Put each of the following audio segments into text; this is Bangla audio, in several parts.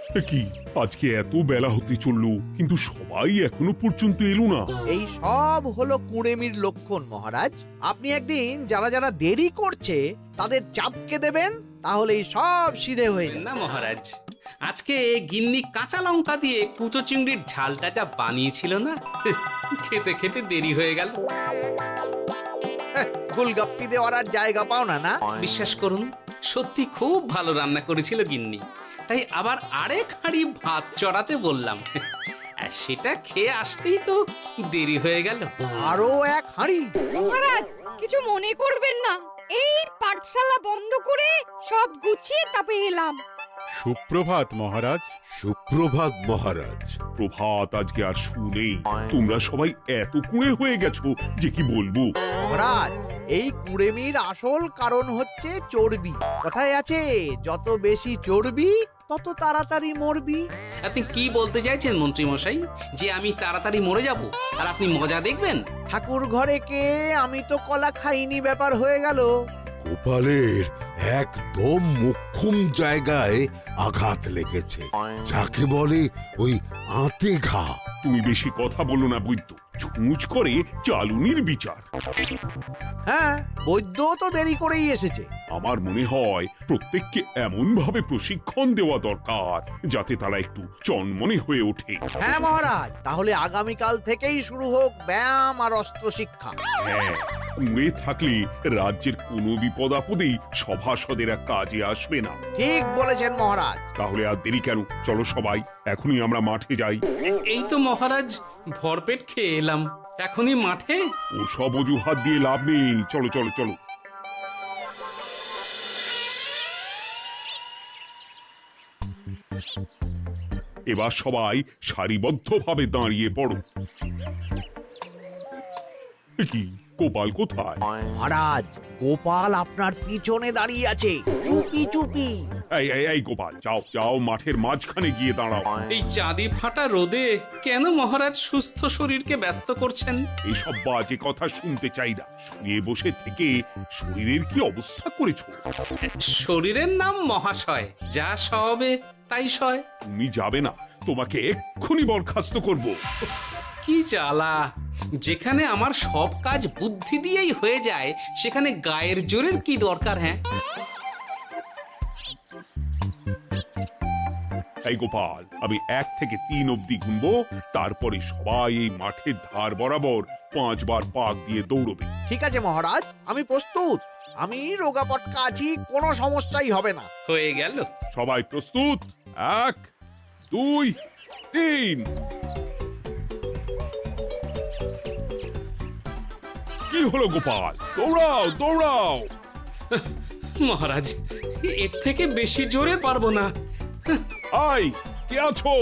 কি আজকে এত বেলা হতে চললো কিন্তু সবাই এখনো পর্যন্ত এলো না। এই সব হলো কুঁড়েমির লক্ষণ মহারাজ। আপনি একদিন যারা যারা দেরি করছে তাদের চাপকে দেবেন, তাহলেই সব সিধে হয়ে যাবে। না মহারাজ, আজকে গিন্নি কাঁচা লঙ্কা দিয়ে কুচো চিংড়ির ঝালটা যা বানিয়েছিল না, খেতে খেতে দেরি হয়ে গেল। গোলগাপ্পি দেওয়ার আর জায়গা পাও না না? বিশ্বাস করুন, সত্যি খুব ভালো রান্না করেছিল গিন্নি, তাই আবার আরেক হাঁড়ি ভাত চড়াতে বললাম। আর সেটা খেয়ে আসতেই তো দেরি হয়ে গেল। আরো এক হাঁড়ি? মহারাজ কিছু মনে করবেন না, এই পাঠশালা বন্ধ করে সব গুছিয়ে তবে এলাম। সুপ্রভাত মহারাজ। সুপ্রভাত মহারাজ। প্রভাত আজকে আর শুনেই। তোমরা সবাই এত কুঁড়ে হয়ে গেছো যে কি বলবো। মহারাজ, এই কুঁড়েমির আসল কারণ হচ্ছে চর্বি। কথায় আছে, যত বেশি চর্বি তত তাড়াতাড়ি মরবি। আপনি কি বলতে চাইছেন মন্ত্রী মশাই, যে আমি তাড়াতাড়ি মরে যাব আর আপনি মজা দেখবেন? ঠাকুর ঘরে কে, আমি তো কলা খাইনি ব্যাপার হয়ে গেল। গোপালের একদম মোক্ষম জায়গায় আঘাত লেগেছে, যাকে বলে ওই আঁতে ঘা। তুমি বেশি কথা বলো না বৈদ্য, ছুঁচ করে চালুনির বিচার। হ্যাঁ, বৈদ্য তো দেরি করেই এসেছে। আমার মনে হয় প্রত্যেককে এমন ভাবে প্রশিক্ষণ দেওয়া দরকার যাতে তারা একটু চনমনে হয়ে ওঠে। হ্যাঁ মহারাজ, তাহলে আগামীকাল থেকেই শুরু হোক ব্যায়াম আর অস্ত্র শিক্ষা। হ্যাঁ, কুঁড়ে থাকলে রাজ্যের কোনো বিপদ আপদেই সভাসদেরা কাজে আসবে না। ঠিক বলেছেন মহারাজ। তাহলে আর দেরি কেন, চলো সবাই এখনই আমরা মাঠে যাই। এই তো মহারাজ ভরপেট খেয়ে এলাম, এখনই মাঠে? ও সব অজুহাত দিয়ে লাভ নেই, চলো চলো চলো। এবার সবাই সারিবদ্ধভাবে দাঁড়িয়ে পড়ো। এ কি, গোপাল কোথায়? মহারাজ, গোপাল আপনার পিছনে দাঁড়িয়ে আছে, চুপি চুপি। এই গোপাল, যাও যাও, মাঠের মাঝখানে গিয়ে দাঁড়াও। এই চাঁদি ফাটা রোদে কেন মহারাজ সুস্থ শরীরকে ব্যস্ত করছেন? এইসব বাজে কথা শুনতে চাই না। শুয়ে বসে থেকে শরীরের কি অবস্থা করেছো? শরীরের নাম মহাশয়, যা সবে তাই সয়। তুমি যাবে না, তোমাকে এক্ষুনি বরখাস্ত করব। কি জ্বালা! যেখানে আমার সব কাজ বুদ্ধি দিয়েই হয়ে যায়, সেখানে গায়ের জোরের কি দরকার? হ্যাঁ, এই গোপাল, আমি 1 থেকে 3 অব্দি গুনবো, তারপরে সবাই এই মাঠের ধার বরাবর 5 বার পাক দিয়ে দৌড়বে। ঠিক আছে মহারাজ, আমি প্রস্তুত। আমি রোগা পটকা আছি, কোনো সমস্যাই হবে না। হয়ে গেল। সবাই প্রস্তুত? 1, 2, 3। কি হলো গোপাল, দৌড়াও দৌড়াও। মহারাজ, এর থেকে বেশি জোরে পারবো না। আই, কে আছো?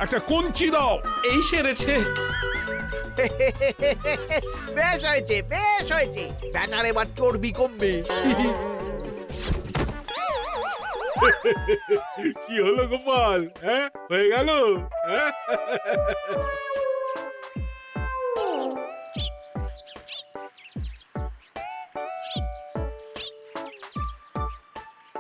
একটা কঞ্চি দাও। এই সেরেছে। বেশ হয়েছে, বেশ হয়েছে। ব্যাটার এবার চর্বি কমবে। কি হলো গোপাল, হ্যাঁ হয়ে গেল? হ্যাঁ?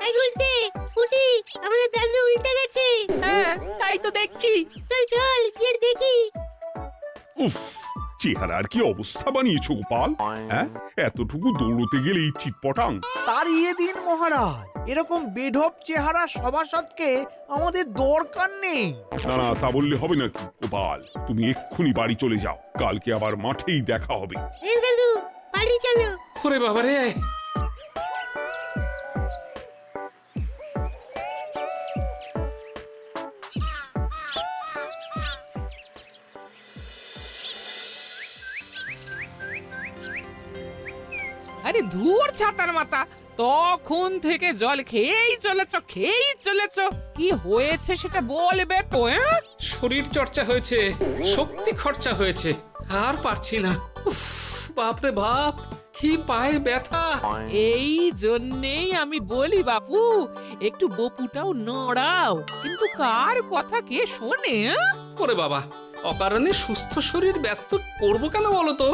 এই উল্টে উঠি, আমাদের দাদু উল্টে গেছে। হ্যাঁ, তাই তো দেখছি। চল চল গিয়ে দেখি। উফ, চেহারার কি অবস্থা বানিয়েছো গোপাল, হ্যাঁ? এতটুকু দৌড়তে গেলেই চিটপটাং। তাড়িয়ে দিন মহারাজ, এরকম বেঢপ চেহারা সভাসদকে আমাদের দরকার নেই। না না, তা বললে হবে নাকি গোপাল? তুমি এক্ষুনি বাড়ি চলে যাও, কালকে আবার মাঠেই দেখা হবে। এই দাদু বাড়ি চলো। ওরে বাবারে! আরে ধুর ছাতার মাথা, তখন থেকে জল খেয়েই চলেছ। কি হয়েছে সেটা বলবে তো? শরীর চর্চা হয়েছে, শক্তি খরচা হয়েছে, আর পারছি না। উফ, বাপরে বাপ, কি পায়ে ব্যথা! এই জন্যেই আমি বলি বাপু, একটু বপুটাও নড়াও, কিন্তু কার কথা কে শোনে? ওরে বাবা, অকারণে সুস্থ শরীর ব্যস্ত করবো কেন বলো তো?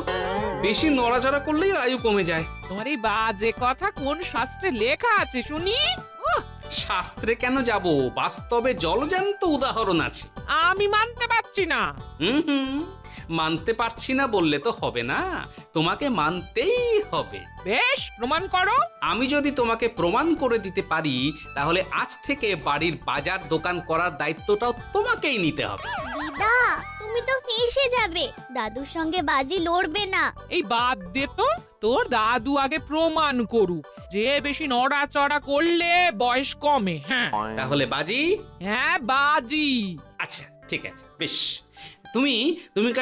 বেশি নড়াচড়া করলেই আয়ু কমে যায়। তোমার এই বাজে কথা কোন শাস্ত্রে লেখা আছে শুনি? শাস্ত্রে কেন যাব, বাস্তবে জলজ্যান্ত উদাহরণ আছে। আমি মানতে পারছি না। হুম, মানতে পারছি না বললে তো হবে না, তোমাকে মানতেই হবে। বেশ, প্রমাণ করো। আমি যদি তোমাকে প্রমাণ করে দিতে পারি, তাহলে আজ থেকে বাড়ির বাজার দোকান করার দায়িত্বটাও তোমাকেই নিতে হবে। দিদা, তুমি তো ফেঁসে যাবে, দাদুর সঙ্গে বাজি লড়বে না। এই বাদ দে তো, তোর দাদু আগে প্রমাণ করুক যে বেশি নড়াচড়া করলে বয়স কমে। হ্যাঁ তাহলে বাজি? হ্যাঁ, বাজি। আচ্ছা ঠিক আছে, বেশ। তুমি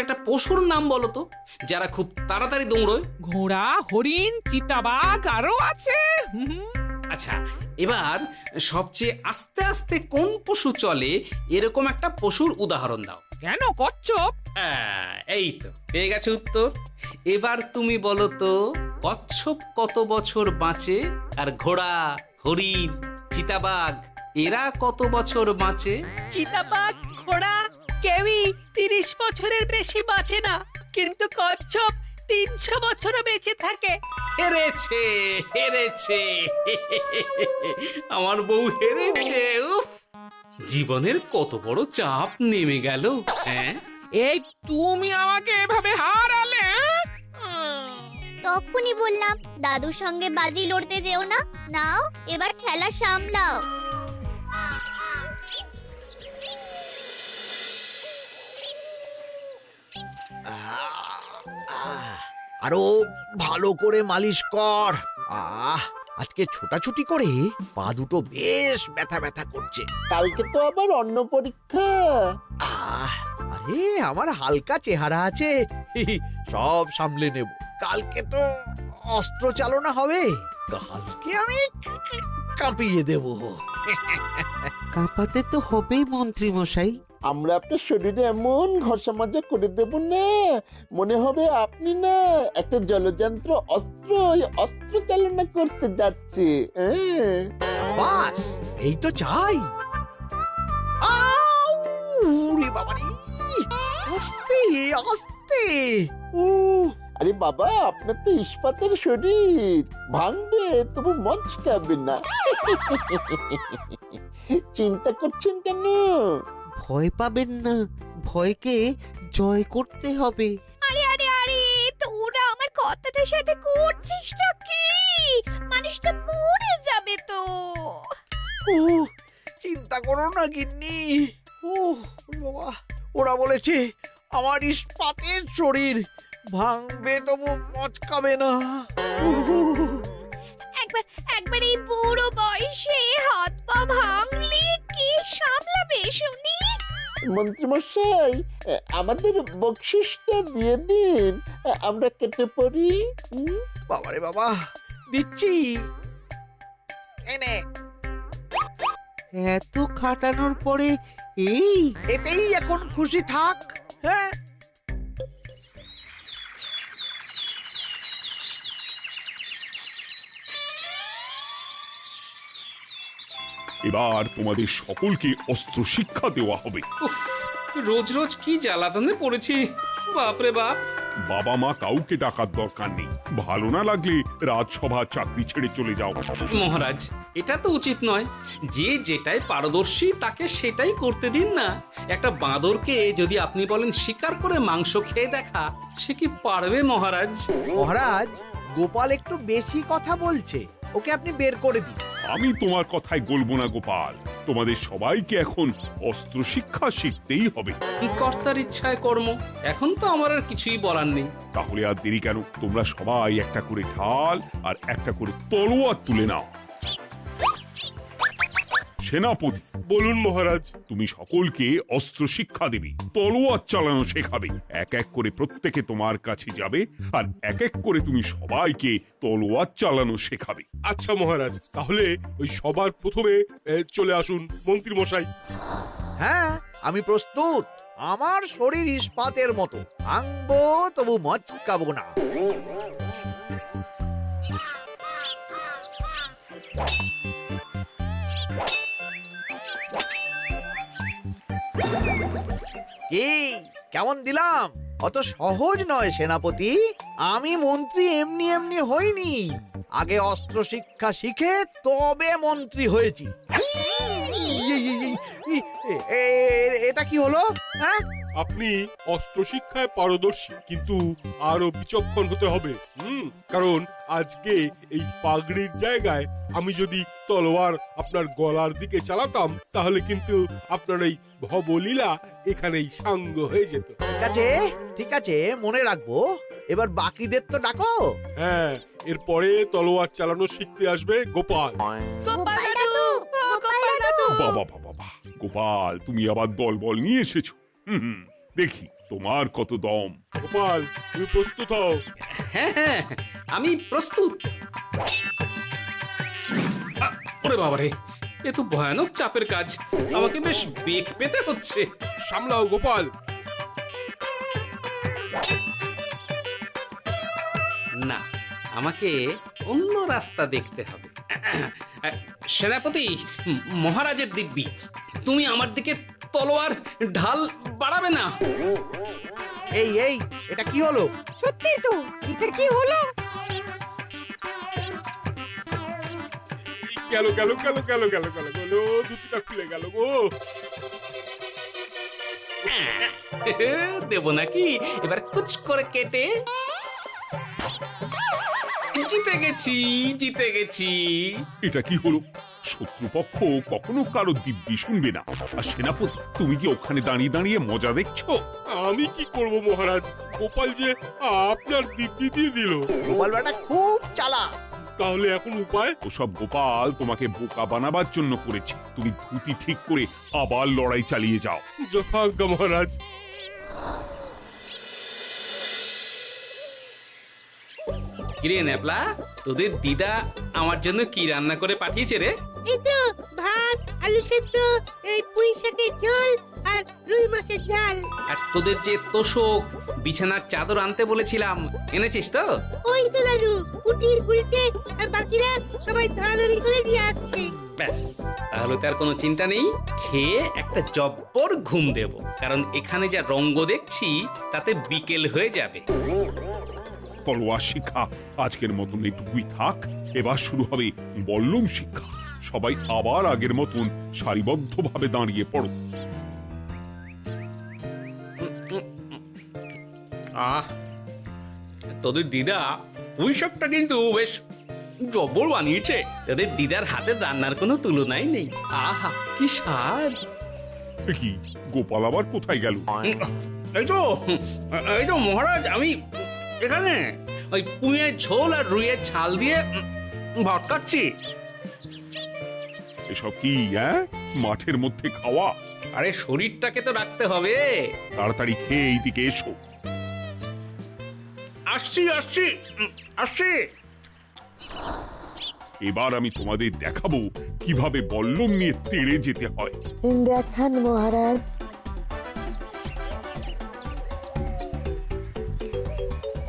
একটা পশুর নাম বলো তো, যারা খুব তাড়াতাড়ি দৌড়য়। ঘোড়া, হরিণ, চিতাবাঘ আরো আছে। আচ্ছা, এবার সবচেয়ে আস্তে আস্তে কোন পশু চলে, এরকম একটা পশুর উদাহরণ দাও। কেন, কচ্ছপ? এই তো পেয়ে গেছে উত্তর। এবার তুমি বলো তো, কচ্ছপ কত বছর বাঁচে, আর ঘোড়া, হরিণ, চিতাবাঘ এরা কত বছর বাঁচে? চিতাবাঘ, ঘোড়া কেউই 30 বছরের বেশি বাঁচে না, কিন্তু কচ্ছপ 300 বছরও বেঁচে থাকে। হেরেছে, হেরেছে, আমার বউ হেরেছে। উফ, জীবনের কত বড় চাপ নেমে গেল। হ্যাঁ, এই তুমি আমাকে এভাবে হারালে। তখনই বললাম দাদুর সঙ্গে বাজি লড়তে যেও না। নাও, এবার খেলা সামলাও। আরো ভালো করে মালিশ কর। আজকে ছোটাছুটি করে পা দুটো বেশ ব্যথা ব্যথা করছে। কালকে তো আবার অন্য পরীক্ষা। আরে আমার হালকা চেহারা আছে, সব সামলে নেব। কালকে তো অস্ত্র চালনা হবে, কালকে আমি কাঁপিয়ে দেব। কাঁপাতে তো হবেই মন্ত্রী মশাই। আমরা আপনার শরীরে এমন ঘষা মাজা করে দেব না, মনে হবে আপনি না একটা জলযন্ত্র অস্ত্র চালনা করতে যাচ্ছে। বাস, এই তো চাই। বাবারি, আস্তে আস্তে। আরে বাবা, আপনার তো ইস্পাতের শরীর, ভাঙবে তবু মচকাবে না। চিন্তা করছেন কেন? ভয় পাবেন না, ভয়কে জয় করতে হবে। আরে আরে আরে, তোরা আমার কথাটার সাথে করছিসটা কি? মানুষটা মরে যাবে তো। চিন্তা করো না গিন্নি। বাবা, ওরা বলেছে আমার ইস্পাতের শরীর, ভাঙবে তবু মচকাবে না। একবার এই বুড়ো বয়সে হাত পা ভাঙলে কি সামলাবে শুনি? মন্ত্রীমশাই, আমাদের বকশিসটা দিয়ে দিন, আমরা কেটে পড়ি। বাবারে বাবা, দিচ্ছি। এনে, এত খাটানোর পরে এতেই এখন খুশি থাক। হ্যাঁ, এবার তোমাদের সকলকে অস্ত্র শিক্ষা দেওয়া হবে। উফ, রোজ রোজ কি জ্বালাতনে পড়েছি, বাপরে বাপ। বাবা মা কাউকে ডাকার দরকার নেই, ভালো না লাগলে রাজসভা চাকরি ছেড়ে চলে যাও। মহারাজ, এটা তো উচিত নয়। যে যেটাই পারদর্শী তাকে সেটাই করতে দিন না। একটা বাঁদরকে যদি আপনি বলেন শিকার করে মাংস খেয়ে দেখা, সে কি পারবে মহারাজ? মহারাজ, গোপাল একটু বেশি কথা বলছে, ওকে আপনি বের করে দিন। আমি তোমার কথায় গলবো না গোপাল, তোমাদের সবাইকে এখন অস্ত্র শিক্ষা শিখতেই হবে। কর্তার ইচ্ছায় কর্ম, এখন তো আমার আর কিছুই বলার নেই। তাহলে আর দেরি কেন, তোমরা সবাই একটা করে ঢাল আর একটা করে তলোয়ার তুলে নাও। সেনাপতি, বলুন মহারাজ। তুমি সকলকে অস্ত্র শিক্ষা দেবে, তলোয়ার চালানো শেখাবে। এক এক করে প্রত্যেকে তোমার কাছে যাবে আর এক এক করে তুমি সবাইকে তলোয়ার চালানো শেখাবে। আচ্ছা মহারাজ, তাহলে ওই সবার প্রথমে চলে আসুন মন্ত্রী মশাই। হ্যাঁ, আমি প্রস্তুত। আমার শরীর ইস্পাতের মতো, ভাঙবো তবু মচকাবো না। কি কেমন দিলাম? অত সহজ নয় সেনাপতি। আমি মন্ত্রী এমনি এমনি হইনি, আগে অস্ত্র শিক্ষা শিখে তবে মন্ত্রী হয়েছি। এটা কি হলো? হ্যাঁ, আপনি অস্ত্র শিক্ষায় পারদর্শী, কিন্তু আরো বিচক্ষণ হতে হবে। কারণ আজকে এই পাগড়ির জায়গায় আমি যদি তলোয়ার আপনার গলার দিকে চালাতাম, তাহলে কিন্তু আপনার এই ভবলীলা এখানেই সাঙ্গ হয়ে যেত। ঠিক আছে, মনে রাখবো। এবার বাকিদের তো ডাকো। হ্যাঁ, এরপরে তলোয়ার চালানো শিখতে আসবে গোপাল। গোপাল দাদু, গোপাল দাদু। বাবা বাবা বাবা, গোপাল তুমি আবার দল বল নিয়ে এসেছো। দেখি তোমার কত দম। গোপাল, তুমি প্রস্তুত হও। হ্যাঁ হ্যাঁ, আমি প্রস্তুত। ওরে বাবারে, এ তো ভয়ানক চাপের কাজ, আমাকে বেশ বেগ পেতে হচ্ছে। সামলাও গোপাল। না, আমাকে অন্য রাস্তা দেখতে হবে। সেনাপতি, মহারাজের দিব্যি, তুমি আমার দিকে তলোয়ার ঢাল বাড়াবে না। এই এটা কি হলো? সত্যি তো, এটা কি হলো? গেল গেল গেল গেল গেল গেল গেল, দুটিটা খুলে গেল গো। দেব নাকি এবার কুচ করে কেটে? জিতে গেছি, জিতে গেছি। এটা কি হলো? শত্রুপক্ষ কখনো কারো দিব্যি শুনবে না। আর সেনাপতি, তুমি কি ওখানে দাঁড়িয়ে দাঁড়িয়ে মজা দেখছো? আমি কি করব মহারাজ, গোপাল যে আপনার দিব্যি দিয়ে দিল। গোপাল বেটা খুব চালাক। তাহলে এখন উপায়? ওসব গোপাল তোমাকে বোকা বানাবার জন্য করেছে। তুমি ধুতি ঠিক করে আবার লড়াই চালিয়ে যাও। যথাজ্ঞা মহারাজ। কিরে ন্যাপলা, তোদের দিদা আমার জন্য কি রান্না করে পাঠিয়েছে রে? এই তো ভাত, আলু সেদ্ধ, এই পুঁই শাকের ঝোল আর রুই মাছের ঝাল। আর তোদের যে তোষক, বিছানার চাদর আনতে বলেছিলাম, এনেছিস তো? ওই তো দাদু, পুটির গুলটে আর বাকিরা সবাই ধরাধরি করে নিয়ে আসছে। ব্যাস, তাহলে তার কোনো চিন্তা নেই। খেয়ে একটা জব্বর ঘুম দেব, কারণ এখানে যা রঙ্গ দেখছি তাতে বিকেল হয়ে যাবে। তলোয়ার শিক্ষা আজকের মতন এটুকুই থাক। এবার শুরু হবে বল্লম শিক্ষা। সবাই আবার আগের মতন সারিবদ্ধভাবে দাঁড়িয়ে পড়ো। তোদের দিদা ওই সবটা কিন্তু বেশ জব্বর বানিয়েছে। তোদের দিদার হাতের রান্নার কোনো তুলনাই নেই। আহা, কি স্বাদ! কি গোপাল আবার কোথায় গেল? এই তো মহারাজ, আমি এখানে ওই পুঁয়ের ঝোল আর রুইয়ের ছাল দিয়ে ভাত খাচ্ছি। এসব কি মাঠের মধ্যে খাওয়া? আরে শরীরটাকে তো রাখতে হবে। তাড়াতাড়ি খেয়ে এইদিকে এসো। আসছি আসছি আসছি। এবার আমি তোমাদের দেখাবো কিভাবে বল্লম নিয়ে তেড়ে যেতে হয়। দেখান মহারাজ।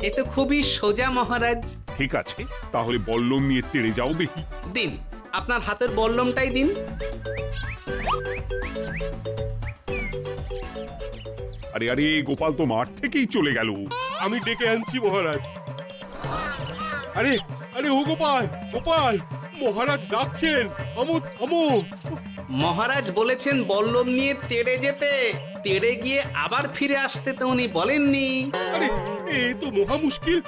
এ তো খুবই সোজা মহারাজ। ঠিক আছে, তাহলে বল্লম নিয়ে তেড়ে যাও দেখি। দিন, আপনার হাতের বল্লমটাই দিন। আরে আরে, গোপাল তো মাঠ থেকেই চলে গেল। আমি ডেকে আনছি মহারাজ। আরে আরে, ও গোপাল, গোপাল, মহারাজ ডাকছেন, থামো থামো। মহারাজ বলেছেন বল্লম নিয়ে তেড়ে যেতে, তেড়ে গিয়ে আবার ফিরে আসতে তো উনি বলেননি। আরে এ তো মহা মুশকিল।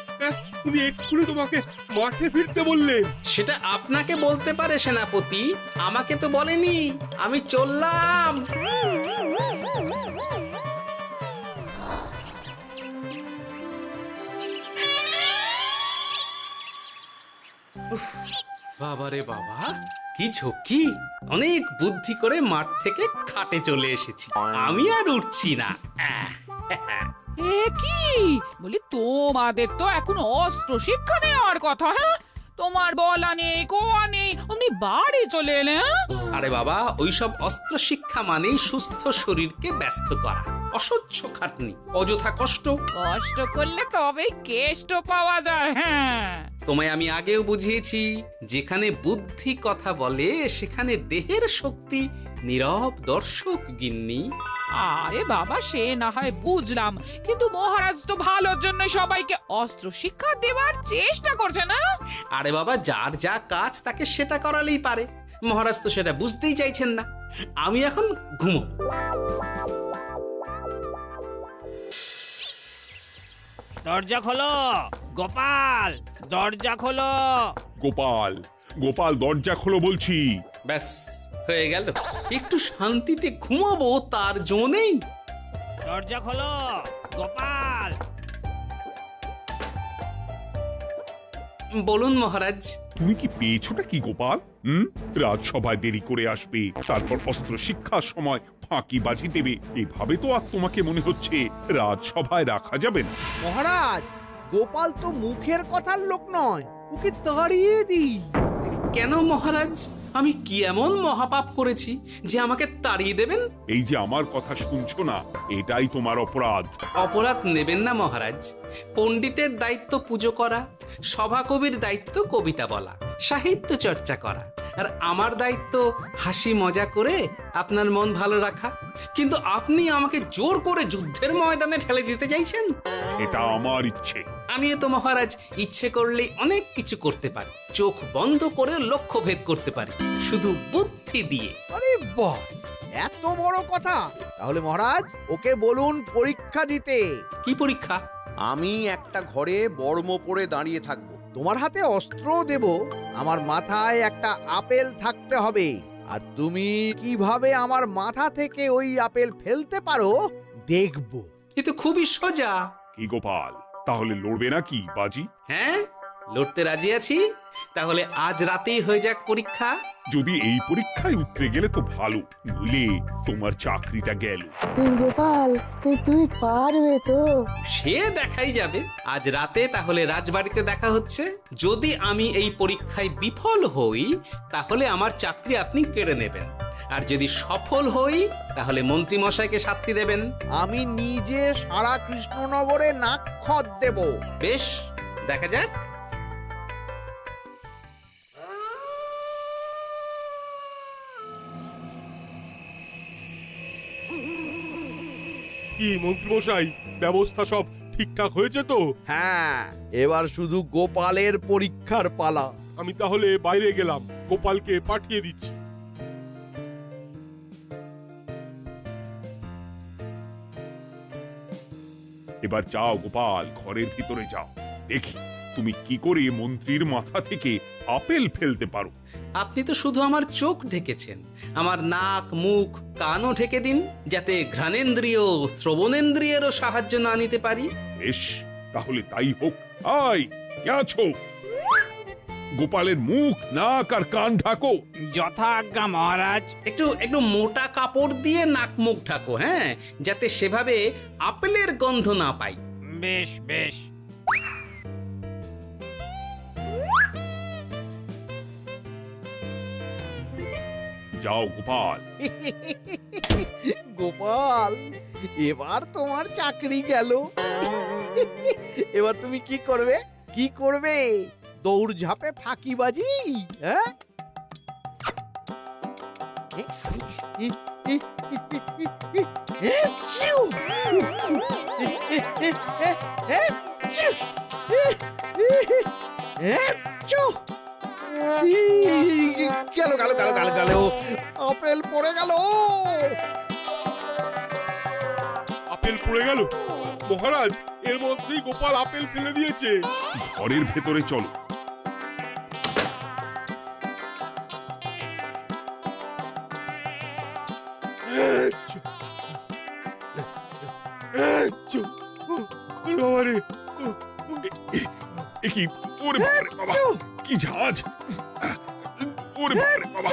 উনি এক্ষুনি তোমাকে মাঠে ফিরতে বললেন। সেটা আপনাকে বলতে পারে সেনাপতি, আমাকে তো বলেনি। আমি চললাম। বাবারে বাবা, কি ঝক্কি! অনেক বুদ্ধি করে মাঠ থেকে খাটে চলে এসেছি। আমি আর উঠছি না। এ কি বলি, তোমাদের তো এখন অস্ত্র শিক্ষা নেওয়ার কথা। হ্যাঁ, তোমার বলা নেই, কোয়া নেই, অমনি বাড়ি চলে এলে। আরে বাবা, ওইসব অস্ত্র শিক্ষা মানেই সুস্থ শরীরকে ব্যস্ত করা, অসহ্য খাটনি, অযথা কষ্ট। কষ্ট করলে তবেই কেষ্ট পাওয়া যায়। হ্যাঁ, তোমায় আমি আগেও বুঝিয়েছি, যেখানে বুদ্ধি কথা বলে সেখানে দেহের শক্তি নীরব দর্শক গিন্নি। আরে বাবা, সে না হয় বুঝলাম, কিন্তু মহারাজ তো ভালোর জন্য সবাইকে অস্ত্র শিক্ষা দেওয়ার চেষ্টা করছে না? আরে বাবা, যার যা কাজ তাকে সেটা করালেই পারে। মহারাজ তো সেটা বুঝতেই চাইছেন না। আমি এখন ঘুমো। দরজা খোলো গোপাল, দরজা খোলো। গোপাল, গোপাল দরজা খোলো বলছি। ব্যাস হয়ে গেল, একটু শান্তিতে ঘুমাবো তার জো নেই। দরজা খোলো গোপাল। বলুন মহারাজ। তুমি কি পেয়েছোটা কি গোপাল? রাজসভায় দেরি করে আসবে, তারপর অস্ত্র শিক্ষার সময় ফাঁকিবাজি দেবে, এভাবে তো আর তোমাকে মনে হচ্ছে রাজসভায় রাখা যাবে না। মহারাজ, গোপাল তো মুখের কথার লোক নয়, ওকে তাড়িয়ে দিই। কেন মহারাজ? আমি কি এমন মহাপাপ করেছি যে আমাকে তাড়িয়ে দেবেন? এই যে আমার কথা শুনছো না, এটাই তোমার অপরাধ। অপরাধ নেবেন না মহারাজ। পণ্ডিতের দায়িত্ব পুজো করা, সভাকবির দায়িত্ব কবিতা বলা, সাহিত্য চর্চা করা, আর আমার দায়িত্ব হাসি মজা করে আপনার মন ভালো রাখা। কিন্তু আপনি আমাকে জোর করে যুদ্ধের ময়দানে ঠেলে দিতে চাইছেন। এটা আমার ইচ্ছে। আমিও তো মহারাজ ইচ্ছে করলেই অনেক কিছু করতে পারি। চোখ বন্ধ করে লক্ষ্য ভেদ করতে পারি, শুধু বুদ্ধি দিয়ে। আরে বাহ, এত বড় কথা! তাহলে মহারাজ, ওকে বলুন পরীক্ষা দিতে। কি পরীক্ষা? আমি একটা ঘরে বর্ম পরে দাঁড়িয়ে থাকবো, তোমার হাতে অস্ত্র দেব, আমার মাথায় একটা আপেল থাকতে হবে, আর তুমি কিভাবে আমার মাথা থেকে ওই আপেল ফেলতে পারো দেখব। এ তো খুবই সোজা। কি গোপাল, তাহলে লড়বে নাকি বাজি? হ্যাঁ, লড়তে রাজি আছি। তাহলে আজ রাতেই হয়ে যাক পরীক্ষা। যদি এই পরীক্ষায় উতরে গেলে তো ভালো, নইলে তোমার চাকরিটা গেল। গোপাল, তুমি পারবে তো? সে দেখাই যাবে। আজ রাতে তাহলে রাজবাড়িতে দেখা হচ্ছে। যদি আমি এই পরীক্ষায় বিফল হই, তাহলে আমার চাকরি আপনি কেড়ে নেবেন, আর যদি সফল হই তাহলে মন্ত্রী মশাইকে শাস্তি দেবেন। আমি নিজে সারা কৃষ্ণনগরে নাক্ষত দেব। বেশ, দেখা যাক। কি মন্ত্রীমশাই, ব্যবস্থা সব ঠিকঠাক হয়েছে তো? হ্যাঁ, এবার শুধু গোপালের পরীক্ষার পালা। আমি তাহলে বাইরে গেলাম, গোপালকে পাঠিয়ে দিচ্ছি। এবার যাও গোপাল, ঘরের ভিতরে যাও, দেখি তুমি কি করে মন্ত্রীর মাথা থেকে আপেল ফেলতে পারো। আপনি তো শুধু আমার চোখ ঢেকেছেন, আমার নাক, মুখ, কানও ঢেকে দিন, যাতে ঘ্রাণেন্দ্রিয়, শ্রবণেন্দ্রিয়েরও সাহায্য না নিতে পারি। বেশ, তাহলে তাই হোক। আয়, কে আছো? গোপালের মুখ, নাক আর কান ঢাকো। যথা আজ্ঞা মহারাজ। একটু একটু মোটা কাপড় দিয়ে নাক মুখ ঢাকো, হ্যাঁ, যাতে সেভাবে আপেলের গন্ধ না পাই। বেশ বেশ। যাও গোপাল। গোপাল, এবার তোমার চাকরি গেল। এবার তুমি কি করবে? কি করবে? দৌড় ঝাঁপে ফাঁকিবাজি? হ্যাঁ, গেল গেল গেল গেল গেল, আপেল পড়ে গেল। আপেল পড়ে গেল? মহারাজ, এর মধ্যেই গোপাল আপেল ফেলে দিয়েছে। ঘরের ভেতরে চলো। কি ওরে বাবা, কি ঝাঁজ! ওরে বাবা!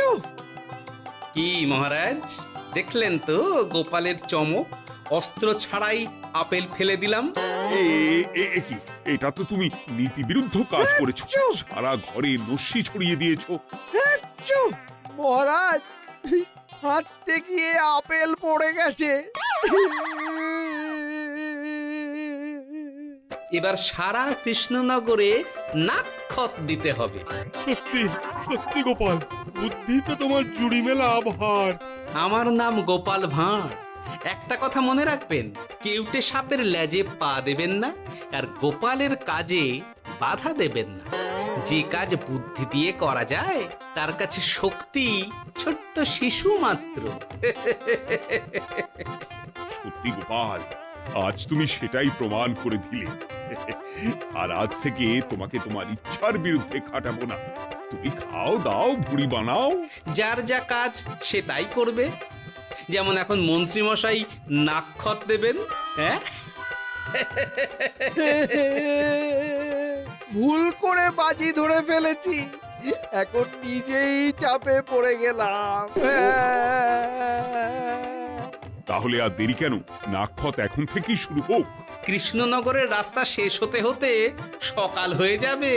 কি মহারাজ, দেখলেন তো গোপালের চমক? অস্ত্র ছাড়াই আপেল ফেলে দিলাম। কি, এটা তো তুমি নীতি বিরুদ্ধ কাজ করেছো। সারা ঘরে নস্যি ছড়িয়ে দিয়েছো। মহারাজ, হাঁটতে গিয়ে আপেল পড়ে গেছে। এবার সারা কৃষ্ণনগরে নাক্ষত দিতে হবে। সত্যি সত্যি গোপাল, বুদ্ধিতে তোমার জুড়ি মেলা ভার। আমার নাম গোপাল ভাঁড়। একটা কথা মনে রাখবেন, কেউটে সাপের লেজে পা দেবেন না, আর গোপালের কাজে বাধা দেবেন না। যে কাজ বুদ্ধি দিয়ে করা যায় তার কাছে শক্তি ছোট্ট শিশু মাত্র। সত্যি গোপাল, আজ তুমি সেটাই প্রমাণ করে দিলে। আর আজ থেকে তোমাকে তোমার ইচ্ছার বিরুদ্ধে খাটাবো না। তুমি খাও দাও ভুড়ি বানাও। যার যা কাজ সে তাই করবে। যেমন এখন মন্ত্রী মশাই নাক্ষত দেবেন। হ্যাঁ, ভুল করে বাজি ধরে ফেলেছি, এখন নিজেই চাপে পড়ে গেলাম। তাহলে আর দেরি কেন? নাক্ষত এখন থেকেই শুরু হোক। কৃষ্ণনগরের রাস্তা শেষ হতে হতে সকাল হয়ে যাবে।